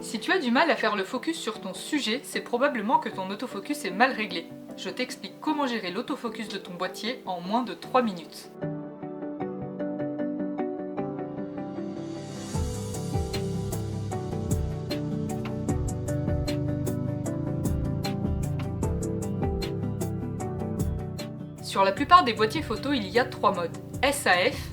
Si tu as du mal à faire le focus sur ton sujet, c'est probablement que ton autofocus est mal réglé. Je t'explique comment gérer l'autofocus de ton boîtier en moins de 3 minutes. Sur la plupart des boîtiers photo, il y a 3 modes: SAF,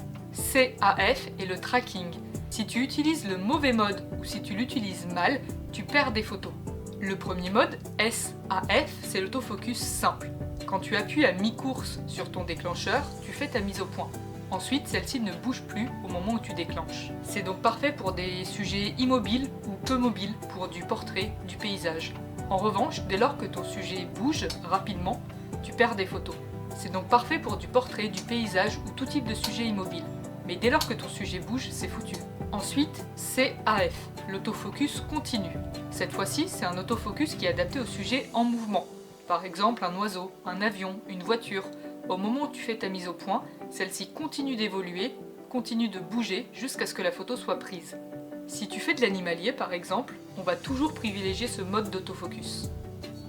CAF et le tracking. Si tu utilises le mauvais mode ou si tu l'utilises mal, tu perds des photos. Le premier mode, SAF, c'est l'autofocus simple. Quand tu appuies à mi-course sur ton déclencheur, tu fais ta mise au point. Ensuite, celle-ci ne bouge plus au moment où tu déclenches. C'est donc parfait pour des sujets immobiles ou peu mobiles, pour du portrait, du paysage. En revanche, dès lors que ton sujet bouge rapidement, tu perds des photos. C'est donc parfait pour du portrait, du paysage ou tout type de sujet immobile. Mais dès lors que ton sujet bouge, c'est foutu. Ensuite, CAF, l'autofocus continu. Cette fois-ci, c'est un autofocus qui est adapté au sujet en mouvement. Par exemple, un oiseau, un avion, une voiture. Au moment où tu fais ta mise au point, celle-ci continue d'évoluer, continue de bouger jusqu'à ce que la photo soit prise. Si tu fais de l'animalier par exemple, on va toujours privilégier ce mode d'autofocus.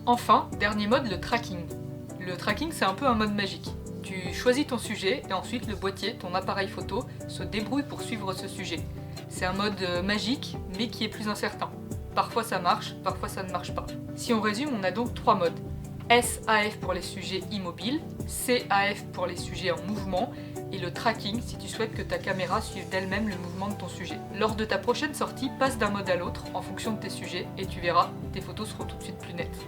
Enfin, dernier mode, le tracking. Le tracking, c'est un peu un mode magique. Tu choisis ton sujet et ensuite le boîtier, ton appareil photo, se débrouille pour suivre ce sujet. C'est un mode magique, mais qui est plus incertain. Parfois ça marche, parfois ça ne marche pas. Si on résume, on a donc 3 modes. SAF pour les sujets immobiles, CAF pour les sujets en mouvement, et le tracking si tu souhaites que ta caméra suive d'elle-même le mouvement de ton sujet. Lors de ta prochaine sortie, passe d'un mode à l'autre en fonction de tes sujets et tu verras, tes photos seront tout de suite plus nettes.